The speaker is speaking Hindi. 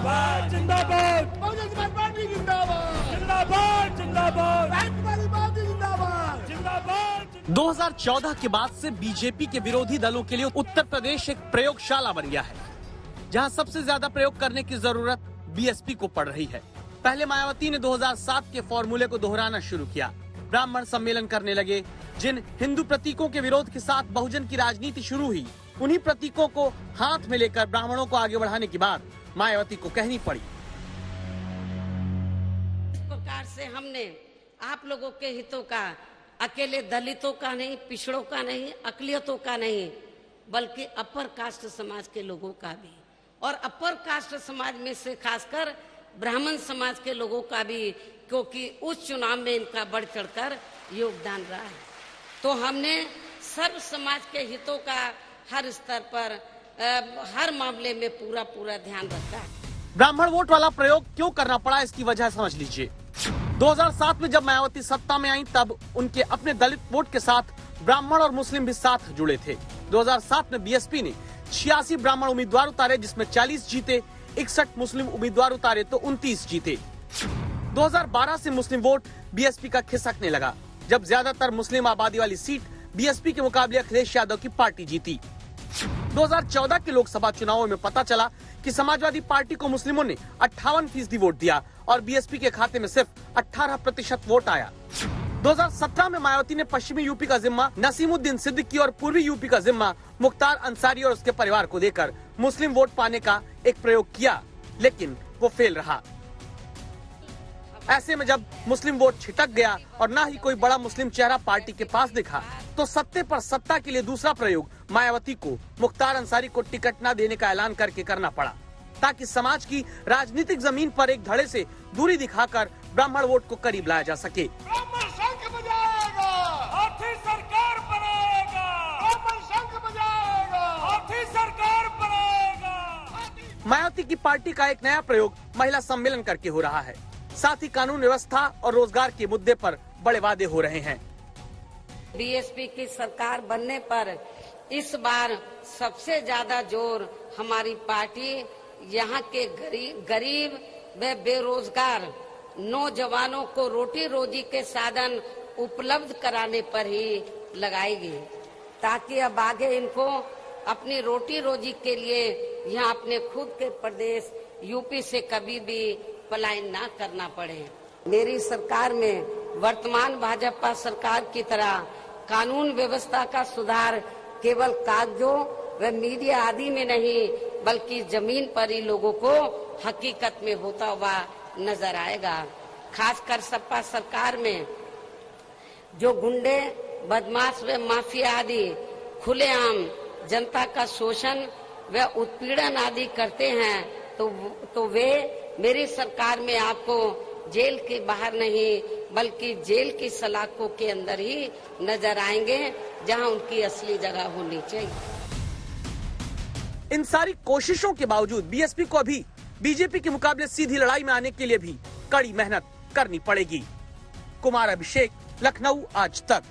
जिंदाबाद जिंदाबाद बहुजन समाज पार्टी जिंदाबाद जिंदाबाद जिंदाबाद राष्ट्रवादी पार्टी जिंदाबाद जिंदाबाद। 2014 के बाद से बीजेपी के विरोधी दलों के लिए उत्तर प्रदेश एक प्रयोगशाला बन गया है, जहां सबसे ज्यादा प्रयोग करने की जरूरत बीएसपी को पड़ रही है। पहले मायावती ने 2007 के फॉर्मूले को दोहराना शुरू किया। ब्राह्मण सम्मेलन करने लगे। जिन हिंदू प्रतीकों के विरोध के साथ बहुजन की राजनीति शुरू हुई, उन्हीं प्रतीकों को हाथ में लेकर ब्राह्मणों को आगे बढ़ाने की बात मायावती को कहनी पड़ी। इस प्रकार से हमने आप लोगों के हितों का, अकेले दलितों का नहीं, पिछड़ों का नहीं, अकलियतों का नहीं, बल्कि अपर कास्ट समाज के लोगों का भी, और अपर कास्ट समाज में से खासकर ब्राह्मण समाज के लोगों का भी, क्योंकि उस चुनाव में इनका बढ़ चढ़कर योगदान रहा है। तो हमने सर्व समाज के हितों का हर स्तर पर हर मामले में पूरा ध्यान रखा है। ब्राह्मण वोट वाला प्रयोग क्यों करना पड़ा, इसकी वजह समझ लीजिए। 2007 में जब मायावती सत्ता में आई, तब उनके अपने दलित वोट के साथ ब्राह्मण और मुस्लिम भी साथ जुड़े थे। 2007 में बीएसपी ने 86 ब्राह्मण उम्मीदवार उतारे, जिसमें 40 जीते, 61 मुस्लिम उम्मीदवार उतारे तो 29 जीते। 2012 से मुस्लिम वोट बीएसपी का खिसकने लगा, जब ज्यादातर मुस्लिम आबादी वाली सीट बीएसपी के मुकाबले अखिलेश यादव की पार्टी जीती। 2014 के लोकसभा चुनावों में पता चला कि समाजवादी पार्टी को मुस्लिमों ने 58% वोट दिया और बीएसपी के खाते में सिर्फ 18% वोट आया। 2017 में मायावती ने पश्चिमी यूपी का जिम्मा नसीमुद्दीन सिद्दीकी और पूर्वी यूपी का जिम्मा मुख्तार अंसारी और उसके परिवार को देकर मुस्लिम वोट पाने का एक प्रयोग किया, लेकिन वो फेल रहा। ऐसे में जब मुस्लिम वोट छिटक गया और न ही कोई बड़ा मुस्लिम चेहरा पार्टी के पास दिखा, तो सत्ते पर सत्ता के लिए दूसरा प्रयोग मायावती को मुख्तार अंसारी को टिकट न देने का ऐलान करके करना पड़ा, ताकि समाज की राजनीतिक जमीन पर एक धड़े से दूरी दिखाकर ब्राह्मण वोट को करीब लाया जा सके। ब्राह्मण शंख बजाएगा, हाथी सरकार बनाएगा, ब्राह्मण शंख बजाएगा, हाथी सरकार बनाएगा। मायावती की पार्टी का एक नया प्रयोग महिला सम्मेलन करके हो रहा है। साथ ही कानून व्यवस्था और रोजगार के मुद्दे पर बड़े वादे हो रहे हैं। बीएसपी की सरकार बनने पर इस बार सबसे ज्यादा जोर हमारी पार्टी यहाँ के गरीब व बेरोजगार नौजवानों को रोटी रोजी के साधन उपलब्ध कराने पर ही लगाएगी, ताकि अब आगे इनको अपनी रोटी रोजी के लिए यहाँ अपने खुद के प्रदेश यूपी से कभी भी पलायन ना करना पड़े। मेरी सरकार में वर्तमान भाजपा सरकार की तरह कानून व्यवस्था का सुधार केवल कागजों व मीडिया आदि में नहीं, बल्कि जमीन पर ही लोगों को हकीकत में होता हुआ नजर आएगा। खासकर सपा सरकार में जो गुंडे, बदमाश व माफिया आदि खुलेआम जनता का शोषण व उत्पीड़न आदि करते हैं, तो वे मेरी सरकार में आपको जेल के बाहर नहीं, बल्कि जेल की सलाखों के अंदर ही नजर आएंगे, जहां उनकी असली जगह होनी चाहिए। इन सारी कोशिशों के बावजूद बीएसपी को अभी बीजेपी के मुकाबले सीधी लड़ाई में आने के लिए भी कड़ी मेहनत करनी पड़ेगी। कुमार अभिषेक, लखनऊ आज तक।